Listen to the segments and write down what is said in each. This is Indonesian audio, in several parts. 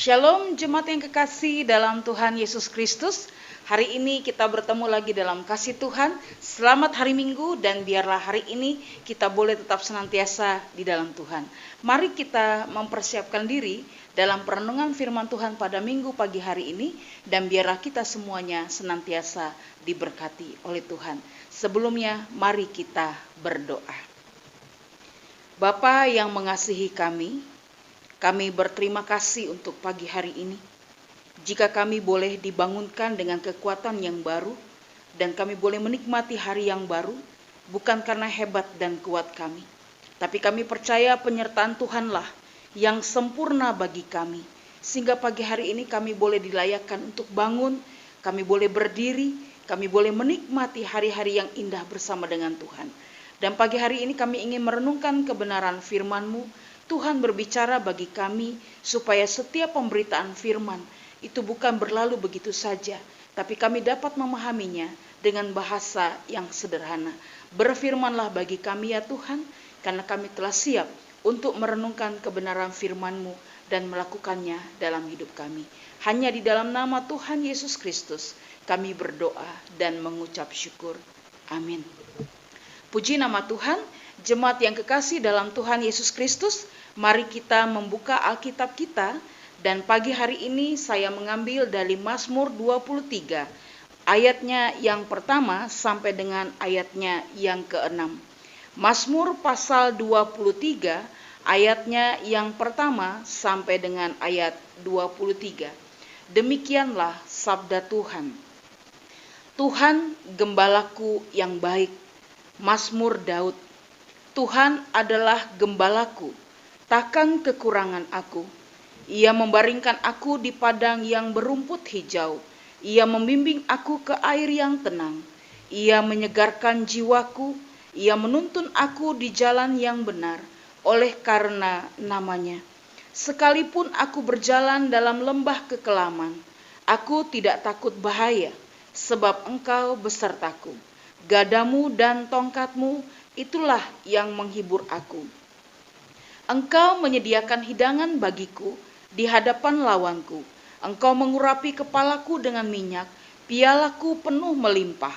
Shalom jemaat yang kekasih dalam Tuhan Yesus Kristus. Hari ini kita bertemu lagi dalam kasih Tuhan. Selamat hari Minggu dan biarlah hari ini kita boleh tetap senantiasa di dalam Tuhan. Mari kita mempersiapkan diri dalam perenungan firman Tuhan pada Minggu pagi hari ini. Dan biarlah kita semuanya senantiasa diberkati oleh Tuhan. Sebelumnya mari kita berdoa. Bapa yang mengasihi kami berterima kasih untuk pagi hari ini. Jika kami boleh dibangunkan dengan kekuatan yang baru, dan kami boleh menikmati hari yang baru, bukan karena hebat dan kuat kami, tapi kami percaya penyertaan Tuhanlah yang sempurna bagi kami, sehingga pagi hari ini kami boleh dilayakkan untuk bangun, kami boleh berdiri, kami boleh menikmati hari-hari yang indah bersama dengan Tuhan. Dan pagi hari ini kami ingin merenungkan kebenaran firman-Mu. Tuhan berbicara bagi kami supaya setiap pemberitaan firman itu bukan berlalu begitu saja, tapi kami dapat memahaminya dengan bahasa yang sederhana. Berfirmanlah bagi kami ya Tuhan, karena kami telah siap untuk merenungkan kebenaran firman-Mu dan melakukannya dalam hidup kami. Hanya di dalam nama Tuhan Yesus Kristus kami berdoa dan mengucap syukur. Amin. Puji nama Tuhan. Jemaat yang kekasih dalam Tuhan Yesus Kristus, mari kita membuka Alkitab kita, dan pagi hari ini saya mengambil dari Mazmur 23, ayatnya yang pertama sampai dengan ayatnya yang ke-6. Mazmur pasal 23, ayatnya yang pertama sampai dengan ayat 23. Demikianlah sabda Tuhan. Tuhan gembalaku yang baik. Mazmur Daud. Tuhan adalah gembalaku, takkan kekurangan aku. Ia membaringkan aku di padang yang berumput hijau. Ia membimbing aku ke air yang tenang. Ia menyegarkan jiwaku. Ia menuntun aku di jalan yang benar, oleh karena namanya. Sekalipun aku berjalan dalam lembah kekelaman, aku tidak takut bahaya, sebab Engkau besertaku. Gadamu dan tongkatmu, itulah yang menghibur aku. Engkau menyediakan hidangan bagiku di hadapan lawanku. Engkau mengurapi kepalaku dengan minyak, pialaku penuh melimpah.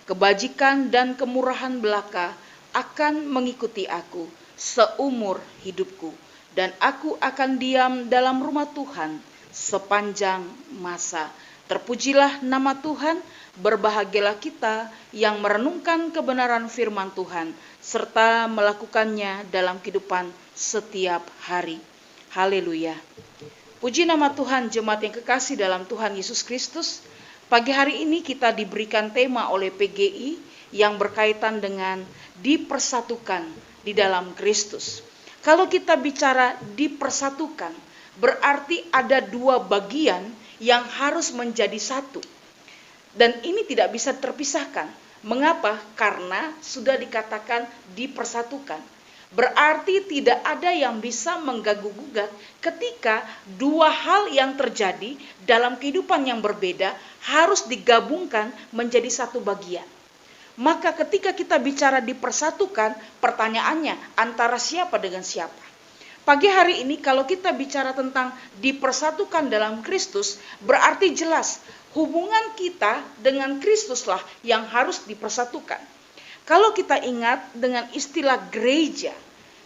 Kebajikan dan kemurahan belaka akan mengikuti aku seumur hidupku, dan aku akan diam dalam rumah Tuhan sepanjang masa. Terpujilah nama Tuhan, berbahagialah kita yang merenungkan kebenaran firman Tuhan, serta melakukannya dalam kehidupan setiap hari. Haleluya. Puji nama Tuhan, jemaat yang kekasih dalam Tuhan Yesus Kristus. Pagi hari ini kita diberikan tema oleh PGI yang berkaitan dengan dipersatukan di dalam Kristus. Kalau kita bicara dipersatukan, berarti ada dua bagian yang harus menjadi satu. Dan ini tidak bisa terpisahkan. Mengapa? Karena sudah dikatakan dipersatukan. Berarti tidak ada yang bisa mengganggu-gugat ketika dua hal yang terjadi dalam kehidupan yang berbeda harus digabungkan menjadi satu bagian. Maka ketika kita bicara dipersatukan, pertanyaannya antara siapa dengan siapa? Pagi hari ini kalau kita bicara tentang dipersatukan dalam Kristus, berarti jelas hubungan kita dengan Kristuslah yang harus dipersatukan. Kalau kita ingat dengan istilah gereja,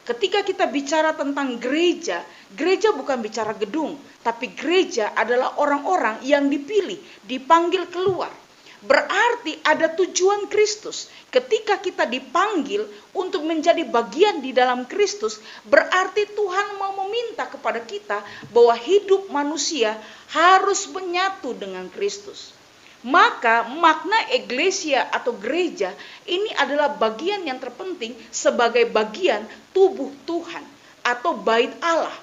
ketika kita bicara tentang gereja, gereja bukan bicara gedung, tapi gereja adalah orang-orang yang dipilih, dipanggil keluar. Berarti ada tujuan Kristus. Ketika kita dipanggil untuk menjadi bagian di dalam Kristus, berarti Tuhan mau meminta kepada kita bahwa hidup manusia harus menyatu dengan Kristus. Maka makna eklesia atau gereja ini adalah bagian yang terpenting sebagai bagian tubuh Tuhan atau bait Allah.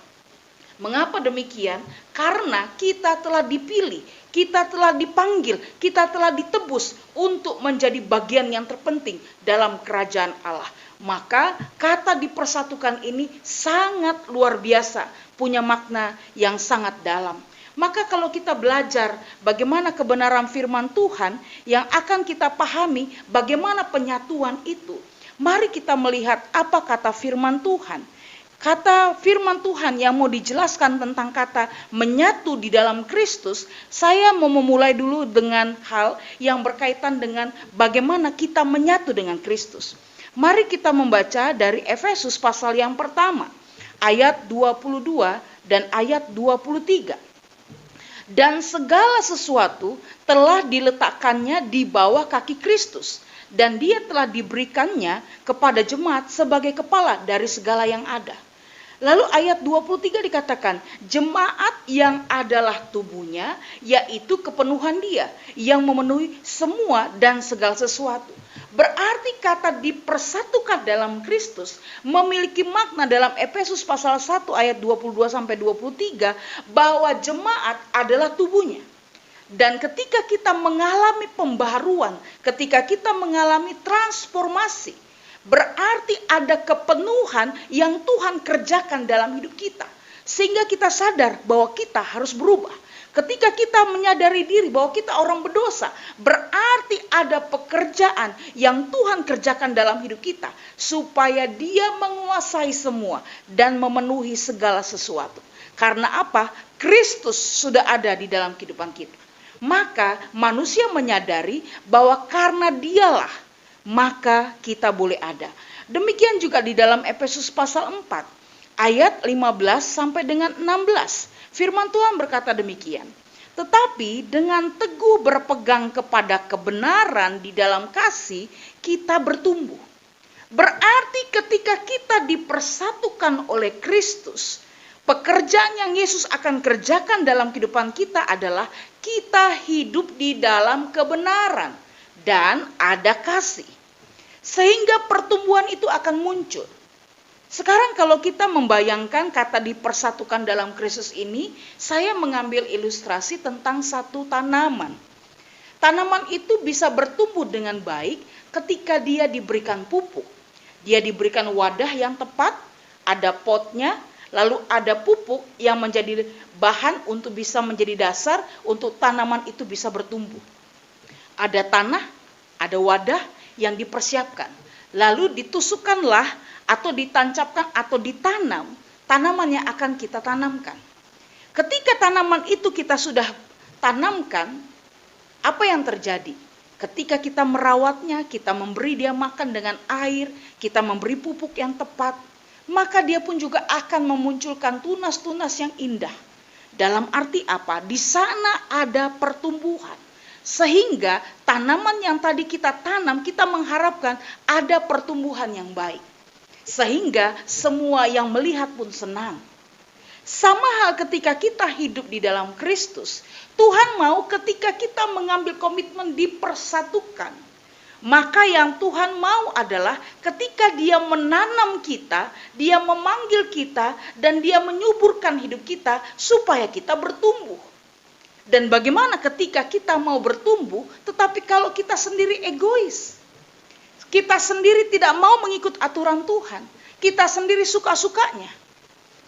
Mengapa demikian? Karena kita telah dipilih, kita telah dipanggil, kita telah ditebus untuk menjadi bagian yang terpenting dalam kerajaan Allah. Maka kata dipersatukan ini sangat luar biasa, punya makna yang sangat dalam. Maka kalau kita belajar bagaimana kebenaran firman Tuhan yang akan kita pahami bagaimana penyatuan itu, mari kita melihat apa kata firman Tuhan. kata firman Tuhan yang mau dijelaskan tentang kata menyatu di dalam Kristus, saya mau memulai dulu dengan hal yang berkaitan dengan bagaimana kita menyatu dengan Kristus. Mari kita membaca dari Efesus pasal yang pertama, ayat 22 dan ayat 23. Dan segala sesuatu telah diletakkannya di bawah kaki Kristus, dan dia telah diberikannya kepada jemaat sebagai kepala dari segala yang ada. Lalu ayat 23 dikatakan, jemaat yang adalah tubuhnya, yaitu kepenuhan dia, yang memenuhi semua dan segala sesuatu. Berarti kata dipersatukan dalam Kristus memiliki makna dalam Efesus pasal 1 ayat 22-23 bahwa jemaat adalah tubuhnya. Dan ketika kita mengalami pembaharuan, ketika kita mengalami transformasi, berarti ada kepenuhan yang Tuhan kerjakan dalam hidup kita. Sehingga kita sadar bahwa kita harus berubah. Ketika kita menyadari diri bahwa kita orang berdosa, berarti ada pekerjaan yang Tuhan kerjakan dalam hidup kita. Supaya dia menguasai semua dan memenuhi segala sesuatu. Karena apa? Kristus sudah ada di dalam kehidupan kita. Maka manusia menyadari bahwa karena dialah, maka kita boleh ada. Demikian juga di dalam Efesus pasal 4 ayat 15 sampai dengan 16. Firman Tuhan berkata demikian. Tetapi dengan teguh berpegang kepada kebenaran di dalam kasih, kita bertumbuh. Berarti ketika kita dipersatukan oleh Kristus, pekerjaan yang Yesus akan kerjakan dalam kehidupan kita adalah kita hidup di dalam kebenaran dan ada kasih. Sehingga pertumbuhan itu akan muncul. Sekarang kalau kita membayangkan kata dipersatukan dalam Kristus ini, saya mengambil ilustrasi tentang satu tanaman. Tanaman itu bisa bertumbuh dengan baik ketika dia diberikan pupuk. Dia diberikan wadah yang tepat, ada potnya, lalu ada pupuk yang menjadi bahan untuk bisa menjadi dasar untuk tanaman itu bisa bertumbuh. Ada tanah, ada wadah yang dipersiapkan. Lalu ditusukkanlah atau ditancapkan atau ditanam tanaman yang akan kita tanamkan. Ketika tanaman itu kita sudah tanamkan, apa yang terjadi? Ketika kita merawatnya, kita memberi dia makan dengan air, kita memberi pupuk yang tepat, maka dia pun juga akan memunculkan tunas-tunas yang indah. Dalam arti apa? Di sana ada pertumbuhan. Sehingga tanaman yang tadi kita tanam, kita mengharapkan ada pertumbuhan yang baik. Sehingga semua yang melihat pun senang. Sama hal ketika kita hidup di dalam Kristus, Tuhan mau ketika kita mengambil komitmen dipersatukan. Maka yang Tuhan mau adalah ketika dia menanam kita, dia memanggil kita, dan dia menyuburkan hidup kita supaya kita bertumbuh. Dan bagaimana ketika kita mau bertumbuh, tetapi kalau kita sendiri egois, kita sendiri tidak mau mengikut aturan Tuhan, kita sendiri suka-sukanya,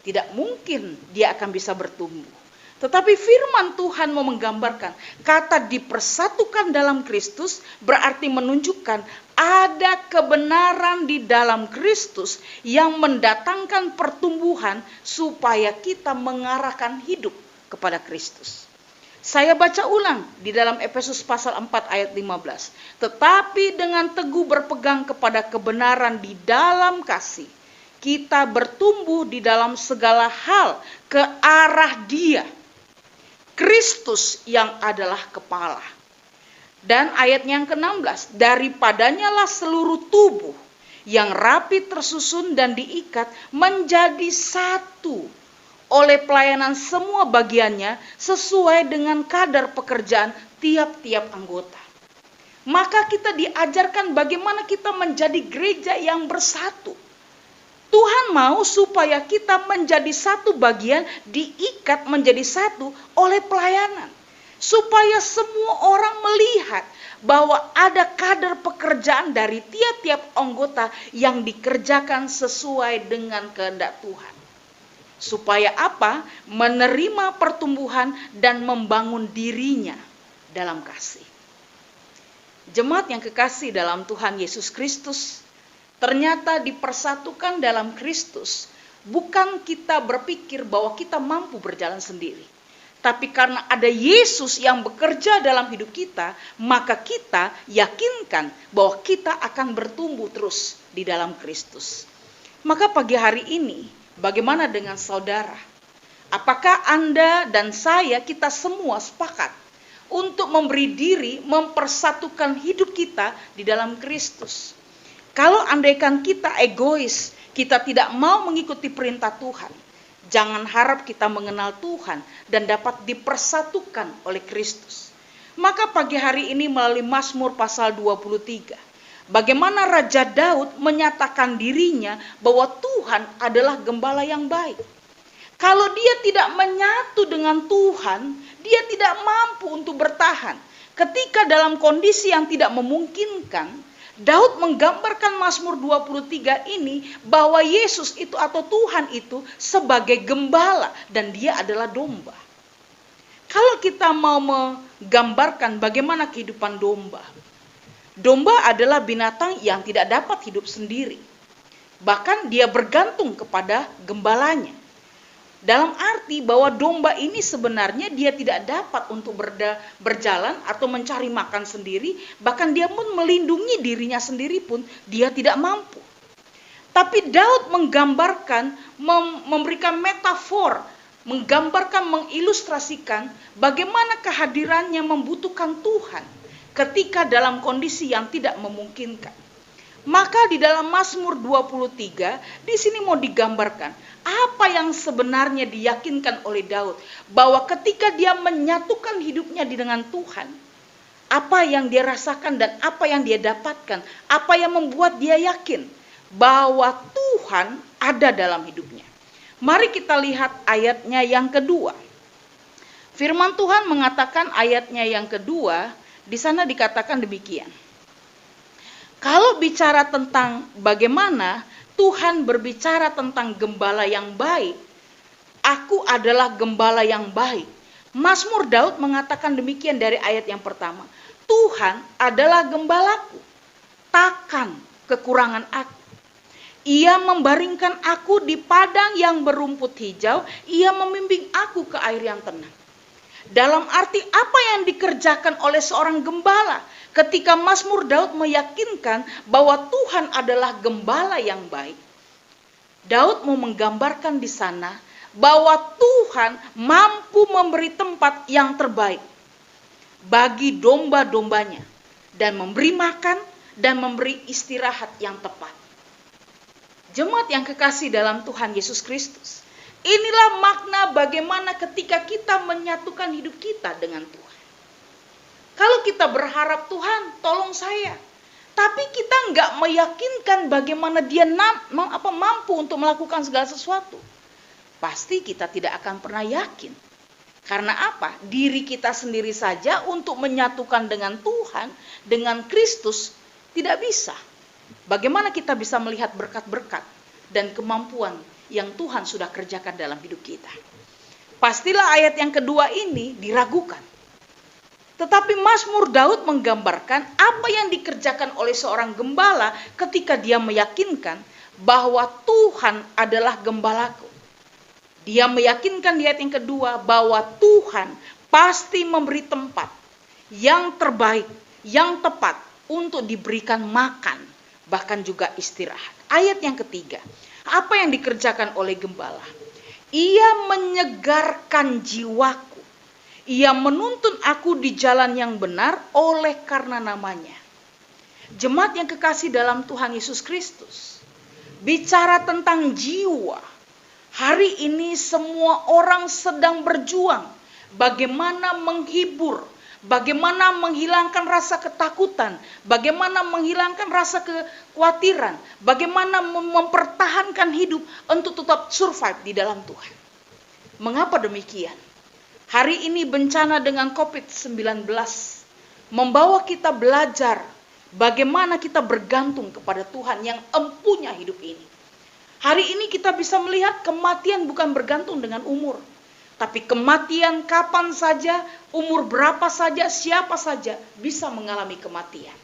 tidak mungkin dia akan bisa bertumbuh. Tetapi firman Tuhan mau menggambarkan kata dipersatukan dalam Kristus berarti menunjukkan ada kebenaran di dalam Kristus yang mendatangkan pertumbuhan supaya kita mengarahkan hidup kepada Kristus. Saya baca ulang di dalam Efesus pasal 4 ayat 15. Tetapi dengan teguh berpegang kepada kebenaran di dalam kasih, kita bertumbuh di dalam segala hal ke arah Dia, Kristus yang adalah kepala. Dan ayat yang ke-16, daripadanya lah seluruh tubuh yang rapi tersusun dan diikat menjadi satu oleh pelayanan semua bagiannya sesuai dengan kadar pekerjaan tiap-tiap anggota. Maka kita diajarkan bagaimana kita menjadi gereja yang bersatu. Tuhan mau supaya kita menjadi satu bagian, diikat menjadi satu oleh pelayanan. Supaya semua orang melihat bahwa ada kadar pekerjaan dari tiap-tiap anggota yang dikerjakan sesuai dengan kehendak Tuhan. Supaya apa? Menerima pertumbuhan dan membangun dirinya dalam kasih. Jemaat yang kekasih dalam Tuhan Yesus Kristus, ternyata dipersatukan dalam Kristus bukan kita berpikir bahwa kita mampu berjalan sendiri. Tapi karena ada Yesus yang bekerja dalam hidup kita, maka kita yakinkan bahwa kita akan bertumbuh terus di dalam Kristus. Maka pagi hari ini, bagaimana dengan saudara? Apakah Anda dan saya, kita semua sepakat untuk memberi diri, mempersatukan hidup kita di dalam Kristus? Kalau andaikan kita egois, kita tidak mau mengikuti perintah Tuhan, jangan harap kita mengenal Tuhan dan dapat dipersatukan oleh Kristus. Maka pagi hari ini melalui Mazmur pasal 23, bagaimana Raja Daud menyatakan dirinya bahwa Tuhan adalah gembala yang baik. Kalau dia tidak menyatu dengan Tuhan, dia tidak mampu untuk bertahan. Ketika dalam kondisi yang tidak memungkinkan, Daud menggambarkan Mazmur 23 ini bahwa Yesus itu atau Tuhan itu sebagai gembala dan dia adalah domba. Kalau kita mau menggambarkan bagaimana kehidupan domba, domba adalah binatang yang tidak dapat hidup sendiri. Bahkan dia bergantung kepada gembalanya. Dalam arti bahwa domba ini sebenarnya dia tidak dapat untuk berjalan atau mencari makan sendiri. Bahkan dia pun melindungi dirinya sendiri pun dia tidak mampu. Tapi Daud menggambarkan, memberikan metafor, menggambarkan, mengilustrasikan bagaimana kehadirannya membutuhkan Tuhan ketika dalam kondisi yang tidak memungkinkan. Maka di dalam Mazmur 23 di sini mau digambarkan apa yang sebenarnya diyakinkan oleh Daud, bahwa ketika dia menyatukan hidupnya dengan Tuhan, apa yang dia rasakan dan apa yang dia dapatkan, apa yang membuat dia yakin bahwa Tuhan ada dalam hidupnya. Mari kita lihat ayatnya yang kedua. Firman Tuhan mengatakan ayatnya yang kedua, di sana dikatakan demikian. Kalau bicara tentang bagaimana Tuhan berbicara tentang gembala yang baik, aku adalah gembala yang baik. Mazmur Daud mengatakan demikian dari ayat yang pertama. Tuhan adalah gembalaku, takkan kekurangan aku. Ia membaringkan aku di padang yang berumput hijau, ia membimbing aku ke air yang tenang. Dalam arti apa yang dikerjakan oleh seorang gembala ketika Mazmur Daud meyakinkan bahwa Tuhan adalah gembala yang baik. Daud mau menggambarkan di sana bahwa Tuhan mampu memberi tempat yang terbaik bagi domba-dombanya dan memberi makan dan memberi istirahat yang tepat. Jemaat yang kekasih dalam Tuhan Yesus Kristus, inilah makna bagaimana ketika kita menyatukan hidup kita dengan Tuhan. Kalau kita berharap Tuhan tolong saya, tapi kita nggak meyakinkan bagaimana dia mampu untuk melakukan segala sesuatu, pasti kita tidak akan pernah yakin. Karena apa? Diri kita sendiri saja untuk menyatukan dengan Tuhan, dengan Kristus, tidak bisa. Bagaimana kita bisa melihat berkat-berkat dan kemampuan yang Tuhan sudah kerjakan dalam hidup kita? Pastilah ayat yang kedua ini diragukan. Tetapi Mazmur Daud menggambarkan apa yang dikerjakan oleh seorang gembala ketika dia meyakinkan bahwa Tuhan adalah gembalaku. Dia meyakinkan di ayat yang kedua bahwa Tuhan pasti memberi tempat yang terbaik, yang tepat untuk diberikan makan, bahkan juga istirahat. Ayat yang ketiga, apa yang dikerjakan oleh gembala? Ia menyegarkan jiwaku. Ia menuntun aku di jalan yang benar oleh karena namanya. Jemaat yang kekasih dalam Tuhan Yesus Kristus, bicara tentang jiwa. Hari ini semua orang sedang berjuang bagaimana menghibur, bagaimana menghilangkan rasa ketakutan, bagaimana menghilangkan rasa kekhawatiran, bagaimana mempertahankan hidup untuk tetap survive di dalam Tuhan. Mengapa demikian? Hari ini bencana dengan COVID-19 membawa kita belajar bagaimana kita bergantung kepada Tuhan yang empunya hidup ini. Hari ini kita bisa melihat kematian bukan bergantung dengan umur, tapi kematian kapan saja, umur berapa saja, siapa saja bisa mengalami kematian.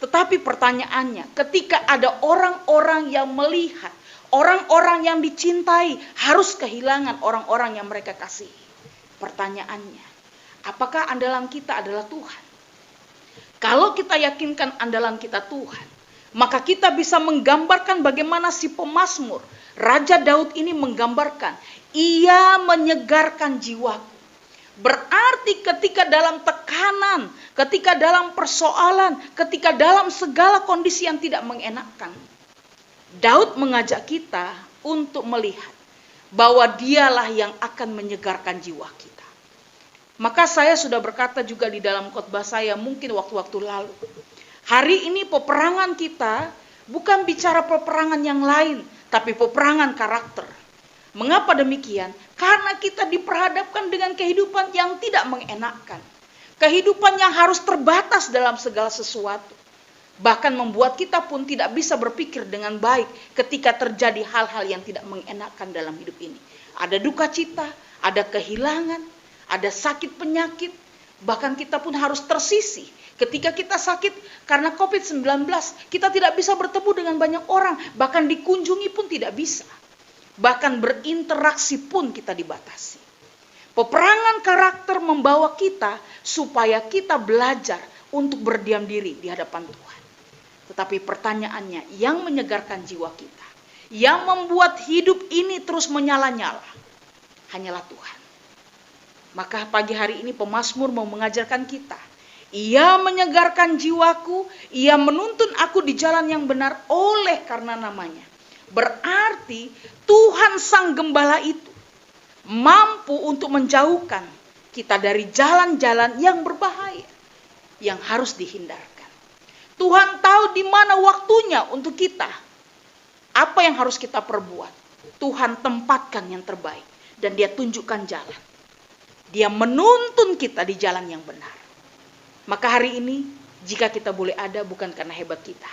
Tetapi pertanyaannya, ketika ada orang-orang yang melihat, Orang-orang yang dicintai harus kehilangan orang-orang yang mereka kasihi. Pertanyaannya, apakah andalan kita adalah Tuhan? Kalau kita yakinkan andalan kita Tuhan, maka kita bisa menggambarkan bagaimana si pemazmur, Raja Daud ini menggambarkan, ia menyegarkan jiwaku. Berarti ketika dalam tekanan, ketika dalam persoalan, ketika dalam segala kondisi yang tidak mengenakan, Daud mengajak kita untuk melihat bahwa dialah yang akan menyegarkan jiwa kita. Maka saya sudah berkata juga di dalam khotbah saya mungkin waktu-waktu lalu. Hari ini peperangan kita bukan bicara peperangan yang lain, tapi peperangan karakter. Mengapa demikian? Karena kita diperhadapkan dengan kehidupan yang tidak mengenakan. Kehidupan yang harus terbatas dalam segala sesuatu. Bahkan membuat kita pun tidak bisa berpikir dengan baik ketika terjadi hal-hal yang tidak mengenakan dalam hidup ini. Ada duka cita, ada kehilangan, ada sakit penyakit. Bahkan kita pun harus tersisih. Ketika kita sakit karena COVID-19, kita tidak bisa bertemu dengan banyak orang. Bahkan dikunjungi pun tidak bisa. Bahkan berinteraksi pun kita dibatasi. Peperangan karakter membawa kita supaya kita belajar untuk berdiam diri di hadapan Tuhan. Tetapi pertanyaannya, yang menyegarkan jiwa kita, yang membuat hidup ini terus menyala-nyala, hanyalah Tuhan. Maka pagi hari ini pemazmur mau mengajarkan kita, ia menyegarkan jiwaku, ia menuntun aku di jalan yang benar oleh karena namanya. Berarti Tuhan Sang Gembala itu mampu untuk menjauhkan kita dari jalan-jalan yang berbahaya, yang harus dihindarkan. Tuhan tahu di mana waktunya untuk kita. Apa yang harus kita perbuat. Tuhan tempatkan yang terbaik. Dan dia tunjukkan jalan. Dia menuntun kita di jalan yang benar. Maka hari ini, jika kita boleh ada bukan karena hebat kita.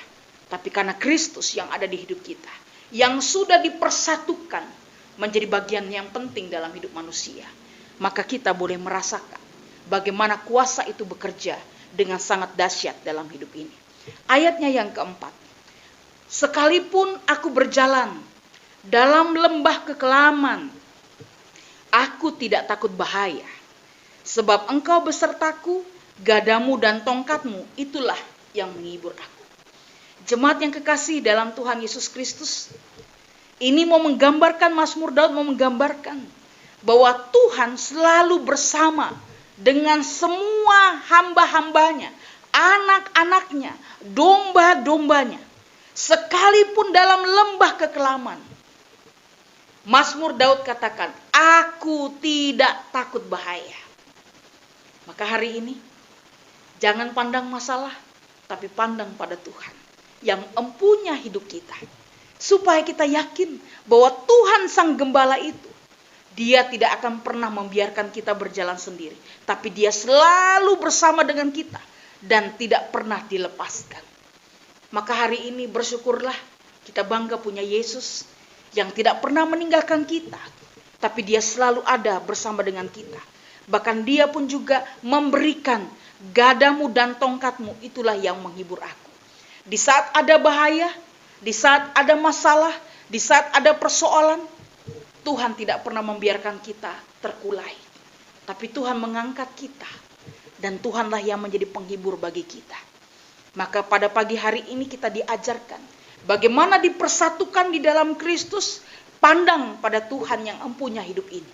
Tapi karena Kristus yang ada di hidup kita. Yang sudah dipersatukan menjadi bagian yang penting dalam hidup manusia. Maka kita boleh merasakan bagaimana kuasa itu bekerja dengan sangat dahsyat dalam hidup ini. Ayatnya yang keempat. Sekalipun aku berjalan dalam lembah kekelaman, aku tidak takut bahaya. Sebab engkau besertaku, gadamu dan tongkatmu, itulah yang menghibur aku. Jemaat yang kekasih dalam Tuhan Yesus Kristus, ini mau menggambarkan, Mazmur Daud mau menggambarkan bahwa Tuhan selalu bersama dengan semua hamba-hambanya, anak-anaknya, domba-dombanya. Sekalipun dalam lembah kekelaman, Mazmur Daud katakan, aku tidak takut bahaya. Maka hari ini, jangan pandang masalah, tapi pandang pada Tuhan yang empunya hidup kita. Supaya kita yakin bahwa Tuhan Sang Gembala itu, dia tidak akan pernah membiarkan kita berjalan sendiri. Tapi dia selalu bersama dengan kita. Dan tidak pernah dilepaskan. Maka hari ini bersyukurlah kita bangga punya Yesus yang tidak pernah meninggalkan kita. Tapi dia selalu ada bersama dengan kita. Bahkan dia pun juga memberikan gadamu dan tongkatmu, itulah yang menghibur aku. Di saat ada bahaya, di saat ada masalah, di saat ada persoalan, Tuhan tidak pernah membiarkan kita terkulai. Tapi Tuhan mengangkat kita. Dan Tuhanlah yang menjadi penghibur bagi kita. Maka pada pagi hari ini kita diajarkan bagaimana dipersatukan di dalam Kristus, pandang pada Tuhan yang empunya hidup ini.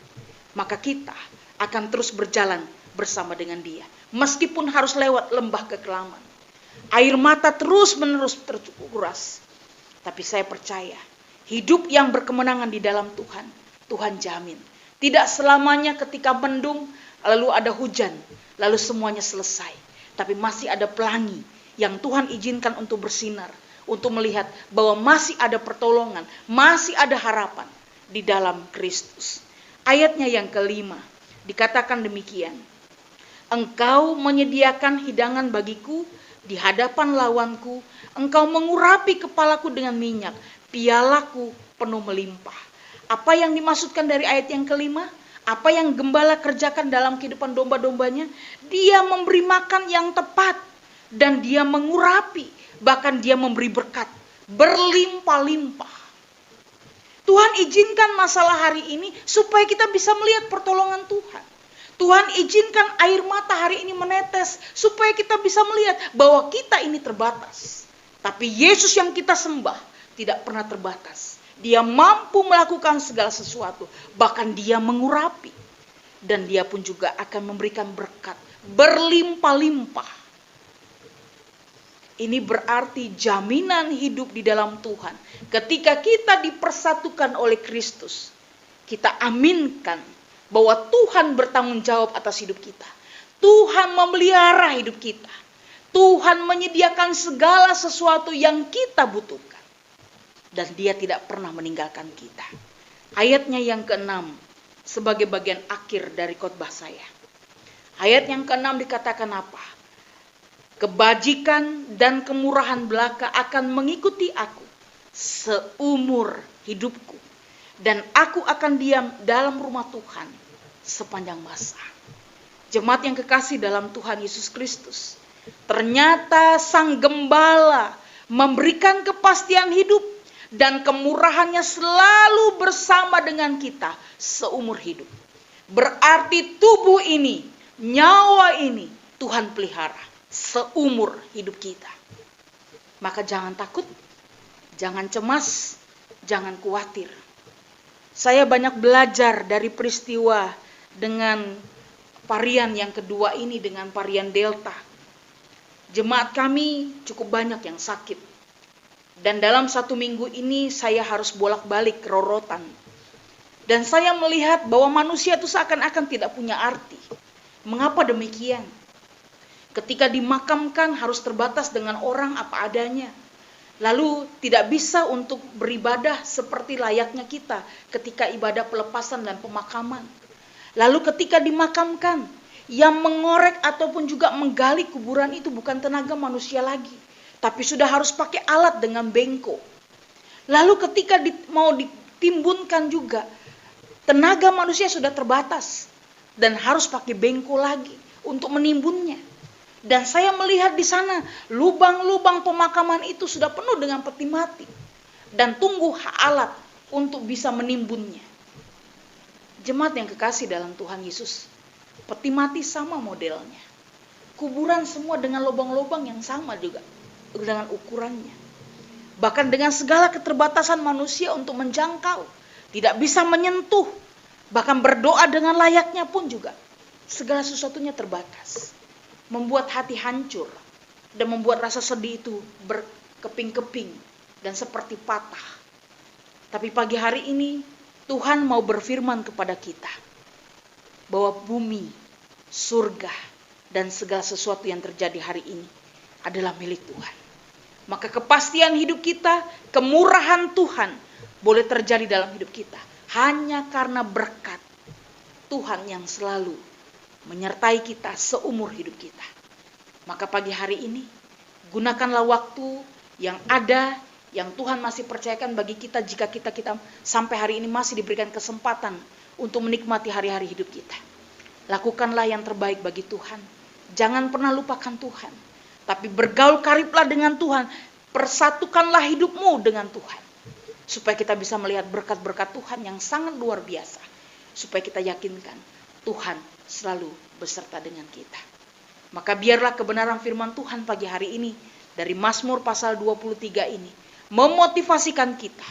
Maka kita akan terus berjalan bersama dengan dia. Meskipun harus lewat lembah kekelaman. Air mata terus-menerus terkuras. Tapi saya percaya, hidup yang berkemenangan di dalam Tuhan, Tuhan jamin. Tidak selamanya ketika mendung, lalu ada hujan, lalu semuanya selesai. Tapi masih ada pelangi yang Tuhan izinkan untuk bersinar, untuk melihat bahwa masih ada pertolongan, masih ada harapan di dalam Kristus. Ayatnya yang kelima, dikatakan demikian. Engkau menyediakan hidangan bagiku di hadapan lawanku, engkau mengurapi kepalaku dengan minyak, pialaku penuh melimpah. Apa yang dimaksudkan dari ayat yang kelima? Apa yang gembala kerjakan dalam kehidupan domba-dombanya? Dia memberi makan yang tepat. Dan dia mengurapi. Bahkan dia memberi berkat. Berlimpah-limpah. Tuhan izinkan masalah hari ini supaya kita bisa melihat pertolongan Tuhan. Tuhan izinkan air mata hari ini menetes supaya kita bisa melihat bahwa kita ini terbatas. Tapi Yesus yang kita sembah tidak pernah terbatas. Dia mampu melakukan segala sesuatu, bahkan dia mengurapi. Dan dia pun juga akan memberikan berkat berlimpah-limpah. Ini berarti jaminan hidup di dalam Tuhan. Ketika kita dipersatukan oleh Kristus, kita aminkan bahwa Tuhan bertanggung jawab atas hidup kita. Tuhan memelihara hidup kita. Tuhan menyediakan segala sesuatu yang kita butuhkan. Dan dia tidak pernah meninggalkan kita. Ayatnya yang ke-6 sebagai bagian akhir dari khotbah saya. Ayat yang ke-6 dikatakan apa? Kebajikan dan kemurahan belaka akan mengikuti aku seumur hidupku. Dan aku akan diam dalam rumah Tuhan sepanjang masa. Jemaat yang kekasih dalam Tuhan Yesus Kristus. Ternyata Sang Gembala memberikan kepastian hidup dan kemurahannya selalu bersama dengan kita seumur hidup. Berarti tubuh ini, nyawa ini Tuhan pelihara seumur hidup kita. Maka jangan takut, jangan cemas, jangan khawatir. Saya banyak belajar dari peristiwa dengan varian yang kedua ini, dengan varian Delta. Jemaat kami cukup banyak yang sakit. Dan dalam 1 minggu ini saya harus bolak-balik rorotan. Dan saya melihat bahwa manusia itu seakan-akan tidak punya arti. Mengapa demikian? Ketika dimakamkan harus terbatas dengan orang apa adanya. Lalu tidak bisa untuk beribadah seperti layaknya kita ketika ibadah pelepasan dan pemakaman. Lalu ketika dimakamkan, yang mengorek ataupun juga menggali kuburan itu bukan tenaga manusia lagi. Tapi sudah harus pakai alat dengan bengko. Lalu ketika mau ditimbunkan juga, tenaga manusia sudah terbatas. Dan harus pakai bengko lagi untuk menimbunnya. Dan saya melihat di sana lubang-lubang pemakaman itu sudah penuh dengan peti mati. Dan tunggu alat untuk bisa menimbunnya. Jemaat yang kekasih dalam Tuhan Yesus, peti mati sama modelnya. Kuburan semua dengan lubang-lubang yang sama juga dengan ukurannya. Bahkan dengan segala keterbatasan manusia untuk menjangkau, tidak bisa menyentuh, bahkan berdoa dengan layaknya pun juga segala sesuatunya terbatas. Membuat hati hancur dan membuat rasa sedih itu berkeping-keping dan seperti patah. Tapi pagi hari ini Tuhan mau berfirman kepada kita bahwa bumi, surga, dan segala sesuatu yang terjadi hari ini adalah milik Tuhan. Maka kepastian hidup kita, kemurahan Tuhan boleh terjadi dalam hidup kita hanya karena berkat Tuhan yang selalu menyertai kita seumur hidup kita. Maka pagi hari ini, gunakanlah waktu yang ada, yang Tuhan masih percayakan bagi kita jika kita sampai hari ini masih diberikan kesempatan untuk menikmati hari-hari hidup kita. Lakukanlah yang terbaik bagi Tuhan. Jangan pernah lupakan Tuhan. Tapi bergaul kariblah dengan Tuhan. Persatukanlah hidupmu dengan Tuhan. Supaya kita bisa melihat berkat-berkat Tuhan yang sangat luar biasa. Supaya kita yakinkan Tuhan selalu beserta dengan kita. Maka biarlah kebenaran firman Tuhan pagi hari ini dari Mazmur pasal 23 ini memotivasikan kita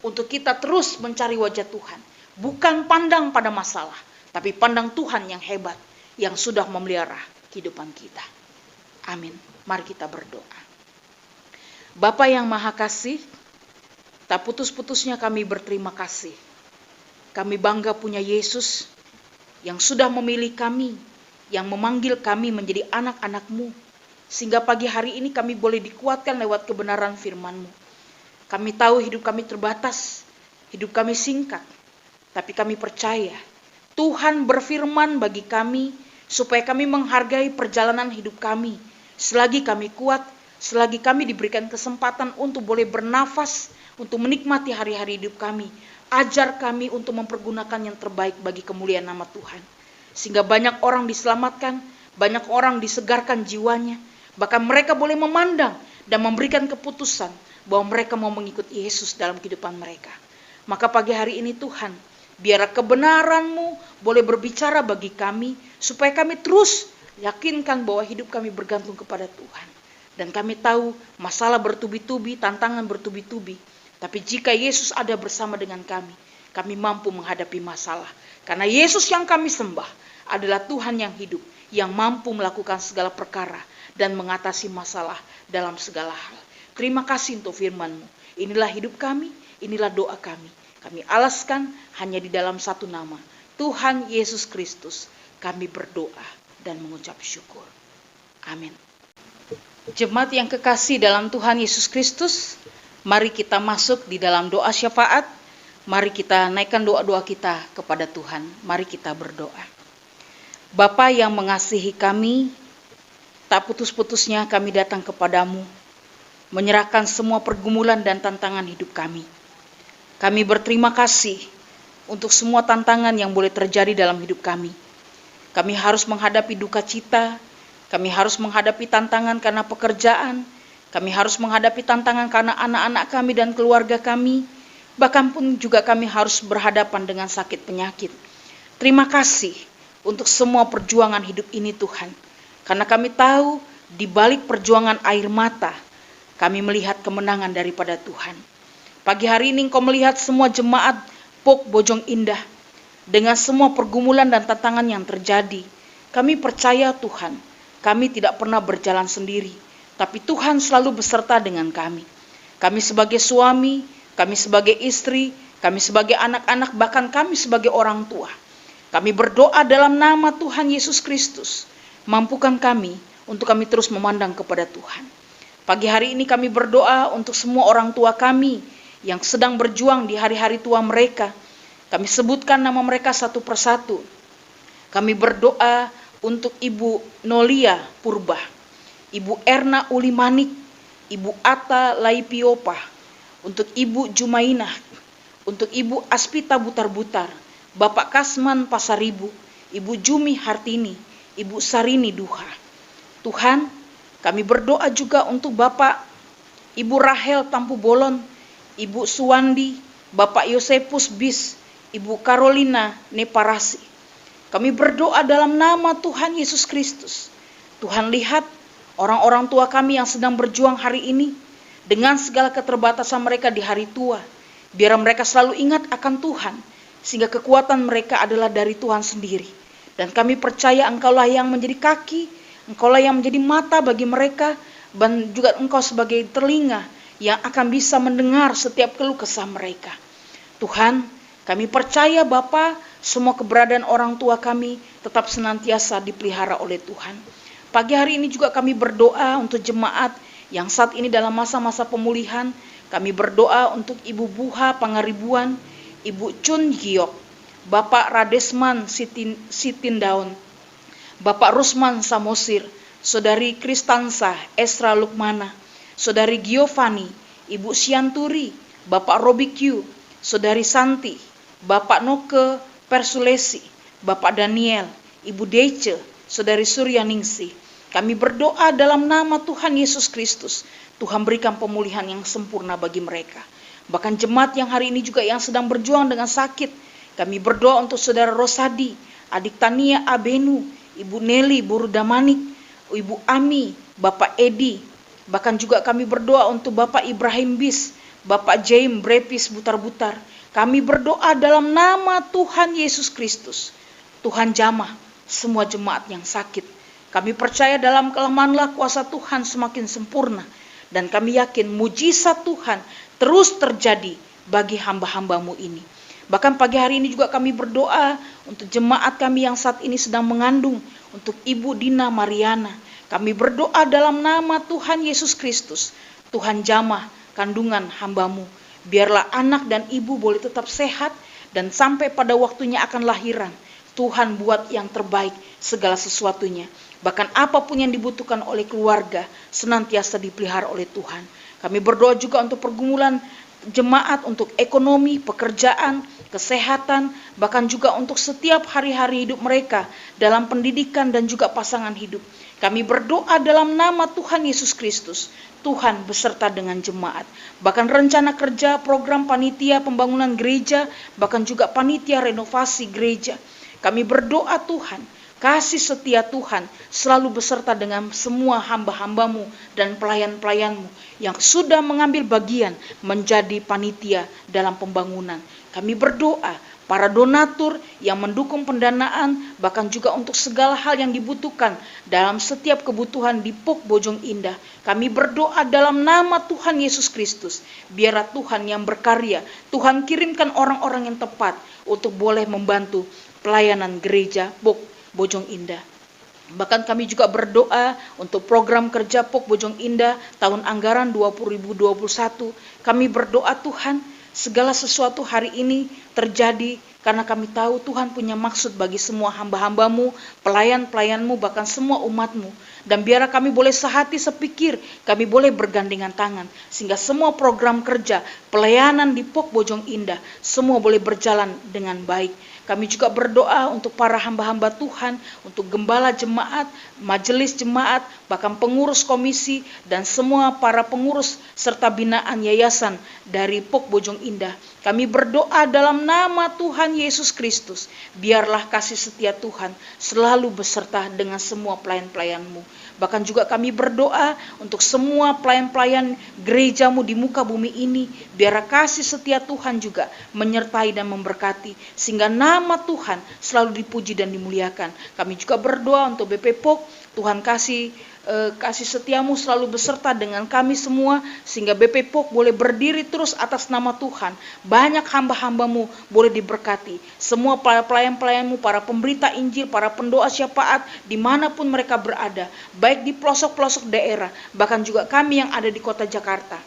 untuk kita terus mencari wajah Tuhan. Bukan pandang pada masalah, tapi pandang Tuhan yang hebat yang sudah memelihara kehidupan kita. Amin. Mari kita berdoa. Bapa yang Maha Kasih, tak putus-putusnya kami berterima kasih. Kami bangga punya Yesus yang sudah memilih kami, yang memanggil kami menjadi anak-anak-Mu, sehingga pagi hari ini kami boleh dikuatkan lewat kebenaran firman-Mu. Kami tahu hidup kami terbatas, hidup kami singkat, tapi kami percaya Tuhan berfirman bagi kami supaya kami menghargai perjalanan hidup kami. Selagi kami kuat, selagi kami diberikan kesempatan untuk boleh bernafas, untuk menikmati hari-hari hidup kami, ajar kami untuk mempergunakan yang terbaik bagi kemuliaan nama Tuhan. Sehingga banyak orang diselamatkan, banyak orang disegarkan jiwanya. Bahkan mereka boleh memandang dan memberikan keputusan bahwa mereka mau mengikuti Yesus dalam kehidupan mereka. Maka pagi hari ini Tuhan, biarlah kebenaran-Mu boleh berbicara bagi kami, supaya kami terus yakinkan bahwa hidup kami bergantung kepada Tuhan. Dan kami tahu masalah bertubi-tubi, tantangan bertubi-tubi. Tapi jika Yesus ada bersama dengan kami mampu menghadapi masalah. Karena Yesus yang kami sembah adalah Tuhan yang hidup, yang mampu melakukan segala perkara dan mengatasi masalah dalam segala hal. Terima kasih untuk firman-Mu. Inilah hidup kami, inilah doa kami. Kami alaskan hanya di dalam satu nama, Tuhan Yesus Kristus. Kami berdoa dan mengucap syukur. Amin. Jemaat yang kekasih dalam Tuhan Yesus Kristus, mari kita masuk di dalam doa syafaat. Mari kita naikkan doa-doa kita kepada Tuhan. Mari kita berdoa. Bapa yang mengasihi kami, tak putus-putusnya kami datang kepadamu, menyerahkan semua pergumulan dan tantangan hidup kami. Kami berterima kasih untuk semua tantangan yang boleh terjadi dalam hidup kami. Kami harus menghadapi duka cita, kami harus menghadapi tantangan karena pekerjaan, kami harus menghadapi tantangan karena anak-anak kami dan keluarga kami, bahkan pun juga kami harus berhadapan dengan sakit penyakit. Terima kasih untuk semua perjuangan hidup ini Tuhan, karena kami tahu di balik perjuangan air mata, kami melihat kemenangan daripada Tuhan. Pagi hari ini Engkau melihat semua jemaat POK Bojong Indah dengan semua pergumulan dan tantangan yang terjadi. Kami percaya Tuhan, kami tidak pernah berjalan sendiri, tapi Tuhan selalu beserta dengan kami. Kami sebagai suami, kami sebagai istri, kami sebagai anak-anak, bahkan kami sebagai orang tua. Kami berdoa dalam nama Tuhan Yesus Kristus. Mampukan kami untuk kami terus memandang kepada Tuhan. Pagi hari ini kami berdoa untuk semua orang tua kami yang sedang berjuang di hari-hari tua mereka. Kami sebutkan nama mereka satu persatu. Kami berdoa untuk Ibu Nolia Purba, Ibu Erna Ulimanik, Ibu Atta Laipiopa, untuk Ibu Jumainah, untuk Ibu Aspita Butar-Butar, Bapak Kasman Pasaribu, Ibu Jumi Hartini, Ibu Sarini Duha. Tuhan, kami berdoa juga untuk Bapak Ibu Rahel Tampu Bolon, Ibu Suwandi, Bapak Yosepus Bis, Ibu Carolina Neparasi. Kami berdoa dalam nama Tuhan Yesus Kristus. Tuhan, lihat orang-orang tua kami yang sedang berjuang hari ini dengan segala keterbatasan mereka di hari tua. Biar mereka selalu ingat akan Tuhan, sehingga kekuatan mereka adalah dari Tuhan sendiri. Dan kami percaya Engkaulah yang menjadi kaki, Engkaulah yang menjadi mata bagi mereka, dan juga Engkau sebagai telinga yang akan bisa mendengar setiap keluh kesah mereka. Tuhan, kami percaya Bapa, semua keberadaan orang tua kami tetap senantiasa dipelihara oleh Tuhan. Pagi hari ini juga kami berdoa untuk jemaat yang saat ini dalam masa-masa pemulihan. Kami berdoa untuk Ibu Buha Pangaribuan, Ibu Chun Giok, Bapak Radesman Sitindaun, Bapak Rusman Samosir, Saudari Kristansa Esra Lukmana, Saudari Giovanni, Ibu Sianturi, Bapak Robikiu, Saudari Santi, Bapak Noke Persulesi, Bapak Daniel, Ibu Deice, Saudari Suryaningsi. Kami berdoa dalam nama Tuhan Yesus Kristus. Tuhan berikan pemulihan yang sempurna bagi mereka. Bahkan jemaat yang hari ini juga yang sedang berjuang dengan sakit. Kami berdoa untuk Saudara Rosadi, Adik Tania Abenu, Ibu Nelly Burudamanik, Ibu Ami, Bapak Edi. Bahkan juga kami berdoa untuk Bapak Ibrahim Bis, Bapak Jaim Brepis Butar-Butar. Kami berdoa dalam nama Tuhan Yesus Kristus. Tuhan jamah semua jemaat yang sakit. Kami percaya dalam kelemahanlah kuasa Tuhan semakin sempurna. Dan kami yakin mujizat Tuhan terus terjadi bagi hamba-hambamu ini. Bahkan pagi hari ini juga kami berdoa untuk jemaat kami yang saat ini sedang mengandung, untuk Ibu Dina Mariana. Kami berdoa dalam nama Tuhan Yesus Kristus. Tuhan jamah kandungan hambamu. Biarlah anak dan ibu boleh tetap sehat dan sampai pada waktunya akan lahiran. Tuhan buat yang terbaik segala sesuatunya. Bahkan apapun yang dibutuhkan oleh keluarga senantiasa dipelihara oleh Tuhan. Kami berdoa juga untuk pergumulan jemaat, untuk ekonomi, pekerjaan, kesehatan, bahkan juga untuk setiap hari-hari hidup mereka dalam pendidikan dan juga pasangan hidup. Kami berdoa dalam nama Tuhan Yesus Kristus. Tuhan beserta dengan jemaat, bahkan rencana kerja, program panitia pembangunan gereja, bahkan juga panitia renovasi gereja. Kami berdoa Tuhan, kasih setia Tuhan selalu beserta dengan semua hamba-hambamu dan pelayan-pelayanmu yang sudah mengambil bagian menjadi panitia dalam pembangunan. Kami berdoa para donatur yang mendukung pendanaan, bahkan juga untuk segala hal yang dibutuhkan dalam setiap kebutuhan di POK Bojong Indah. Kami berdoa dalam nama Tuhan Yesus Kristus. Biarlah Tuhan yang berkarya, Tuhan kirimkan orang-orang yang tepat untuk boleh membantu pelayanan gereja POK Bojong Indah. Bahkan kami juga berdoa untuk program kerja POK Bojong Indah tahun anggaran 2021. Kami berdoa Tuhan, segala sesuatu hari ini terjadi karena kami tahu Tuhan punya maksud bagi semua hamba-hambamu, pelayan-pelayanmu, bahkan semua umatmu. Dan biarlah kami boleh sehati sepikir, kami boleh bergandengan tangan, sehingga semua program kerja, pelayanan di POK Bojong Indah, semua boleh berjalan dengan baik. Kami juga berdoa untuk para hamba-hamba Tuhan, untuk gembala jemaat, majelis jemaat, bahkan pengurus komisi, dan semua para pengurus serta binaan yayasan dari POK Bojong Indah. Kami berdoa dalam nama Tuhan Yesus Kristus. Biarlah kasih setia Tuhan selalu beserta dengan semua pelayan-pelayanmu. Bahkan juga kami berdoa untuk semua pelayan-pelayan gerejamu di muka bumi ini. Biarlah kasih setia Tuhan juga menyertai dan memberkati, sehingga nama Tuhan selalu dipuji dan dimuliakan. Kami juga berdoa untuk BP POK, Tuhan kasih setiamu selalu beserta dengan kami semua, sehingga BP POK boleh berdiri terus atas nama Tuhan. Banyak hamba-hambamu boleh diberkati, semua pelayan-pelayanmu, para pemberita Injil, para pendoa syafaat, dimanapun mereka berada, baik di pelosok-pelosok daerah, bahkan juga kami yang ada di kota Jakarta.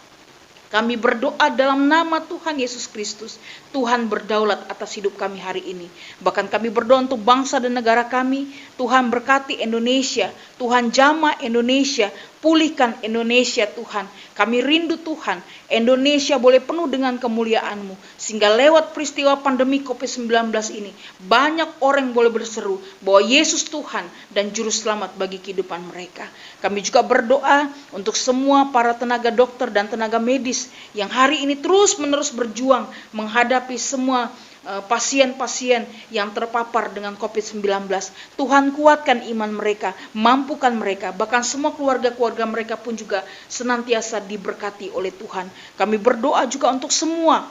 Kami berdoa dalam nama Tuhan Yesus Kristus. Tuhan berdaulat atas hidup kami hari ini. Bahkan kami berdoa untuk bangsa dan negara kami. Tuhan berkati Indonesia. Tuhan jamah Indonesia. Pulihkan Indonesia Tuhan. Kami rindu Tuhan, Indonesia boleh penuh dengan kemuliaan-Mu. Sehingga lewat peristiwa pandemi COVID-19 ini, banyak orang boleh berseru bahwa Yesus Tuhan dan Juru Selamat bagi kehidupan mereka. Kami juga berdoa untuk semua para tenaga dokter dan tenaga medis yang hari ini terus-menerus berjuang menghadapi semua pasien-pasien yang terpapar dengan COVID-19. Tuhan kuatkan iman mereka, mampukan mereka, bahkan semua keluarga-keluarga mereka pun juga senantiasa diberkati oleh Tuhan. Kami berdoa juga untuk semua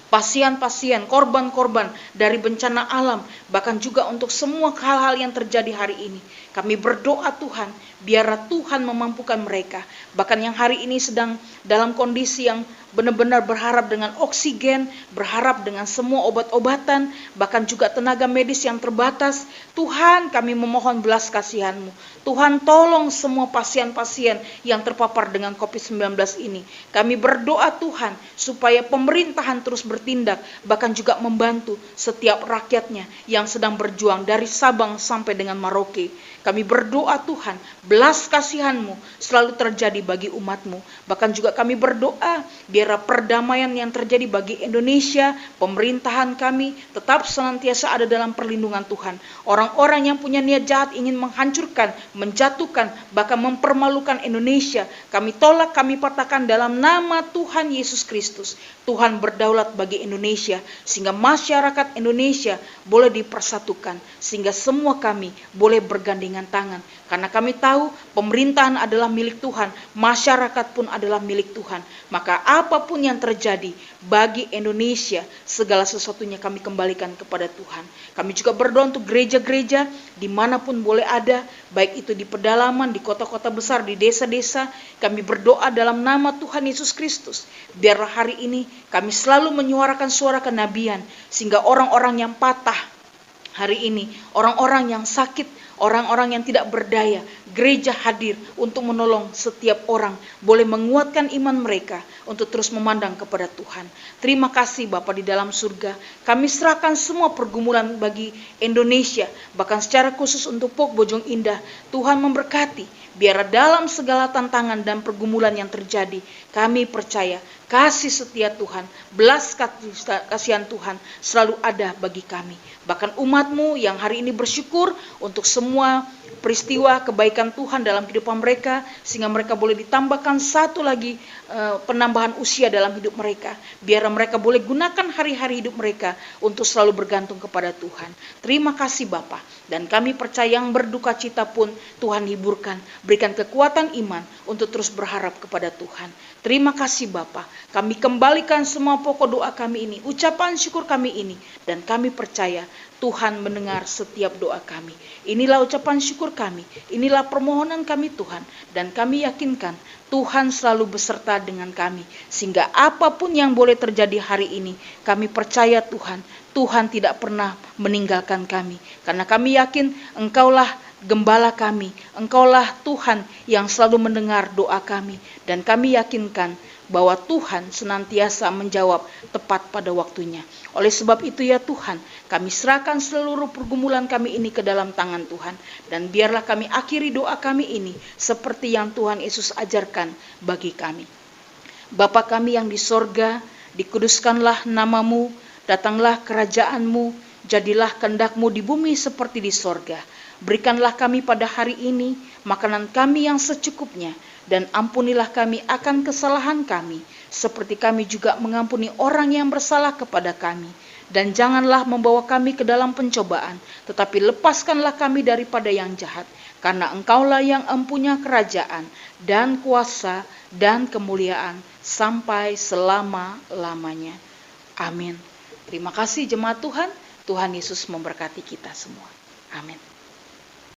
pasien-pasien, korban-korban dari bencana alam, bahkan juga untuk semua hal-hal yang terjadi hari ini. Kami berdoa Tuhan, biarlah Tuhan memampukan mereka, bahkan yang hari ini sedang dalam kondisi yang benar-benar berharap dengan oksigen, berharap dengan semua obat-obatan, bahkan juga tenaga medis yang terbatas. Tuhan, kami memohon belas kasihan-Mu. Tuhan, tolong semua pasien-pasien yang terpapar dengan COVID-19 ini. Kami berdoa Tuhan, supaya pemerintahan terus bertindak, bahkan juga membantu setiap rakyatnya yang sedang berjuang dari Sabang sampai dengan Merauke. Kami berdoa Tuhan, belas kasihan-Mu selalu terjadi bagi umat-Mu. Bahkan juga kami berdoa, biarlah perdamaian yang terjadi bagi Indonesia, pemerintahan kami tetap senantiasa ada dalam perlindungan Tuhan. Orang-orang yang punya niat jahat ingin menghancurkan, menjatuhkan, bahkan mempermalukan Indonesia, kami tolak, kami patahkan dalam nama Tuhan Yesus Kristus. Tuhan berdaulat bagi Indonesia, sehingga masyarakat Indonesia boleh dipersatukan, sehingga semua kami boleh bergandengan tangan. Karena kami tahu pemerintahan adalah milik Tuhan, masyarakat pun adalah milik Tuhan. Maka apapun yang terjadi bagi Indonesia, segala sesuatunya kami kembalikan kepada Tuhan. Kami juga berdoa untuk gereja-gereja dimanapun boleh ada, baik itu di pedalaman, di kota-kota besar, di desa-desa. Kami berdoa dalam nama Tuhan Yesus Kristus. Biarlah hari ini kami selalu menyuarakan suara kenabian, sehingga orang-orang yang patah hari ini, orang-orang yang sakit, orang-orang yang tidak berdaya, gereja hadir untuk menolong setiap orang, boleh menguatkan iman mereka untuk terus memandang kepada Tuhan. Terima kasih Bapa di dalam surga. Kami serahkan semua pergumulan bagi Indonesia, bahkan secara khusus untuk POK Bojong Indah. Tuhan memberkati, biar dalam segala tantangan dan pergumulan yang terjadi, kami percaya kasih setia Tuhan, belas kasihan Tuhan selalu ada bagi kami. Bahkan umat-Mu yang hari ini bersyukur untuk semua peristiwa kebaikan Tuhan dalam kehidupan mereka, sehingga mereka boleh ditambahkan satu lagi penambahan usia dalam hidup mereka. Biar mereka boleh gunakan hari-hari hidup mereka untuk selalu bergantung kepada Tuhan. Terima kasih Bapa, dan kami percaya yang berduka cita pun Tuhan hiburkan, berikan kekuatan iman untuk terus berharap kepada Tuhan. Terima kasih Bapa, kami kembalikan semua pokok doa kami ini, ucapan syukur kami ini, dan kami percaya Tuhan mendengar setiap doa kami. Inilah ucapan syukur kami, inilah permohonan kami Tuhan, dan kami yakinkan Tuhan selalu beserta dengan kami, sehingga apapun yang boleh terjadi hari ini, kami percaya Tuhan tidak pernah meninggalkan kami, karena kami yakin Engkaulah Gembala kami, Engkaulah Tuhan yang selalu mendengar doa kami, dan kami yakinkan bahwa Tuhan senantiasa menjawab tepat pada waktunya. Oleh sebab itu ya Tuhan, kami serahkan seluruh pergumulan kami ini ke dalam tangan Tuhan, dan biarlah kami akhiri doa kami ini seperti yang Tuhan Yesus ajarkan bagi kami. Bapa kami yang di sorga, dikuduskanlah nama-Mu, datanglah kerajaan-Mu, jadilah kehendak-Mu di bumi seperti di sorga. Berikanlah kami pada hari ini makanan kami yang secukupnya, dan ampunilah kami akan kesalahan kami, seperti kami juga mengampuni orang yang bersalah kepada kami. Dan janganlah membawa kami ke dalam pencobaan, tetapi lepaskanlah kami daripada yang jahat. Karena Engkaulah yang empunya kerajaan, dan kuasa, dan kemuliaan, sampai selama-lamanya. Amin. Terima kasih jemaat Tuhan. Tuhan Yesus memberkati kita semua. Amin.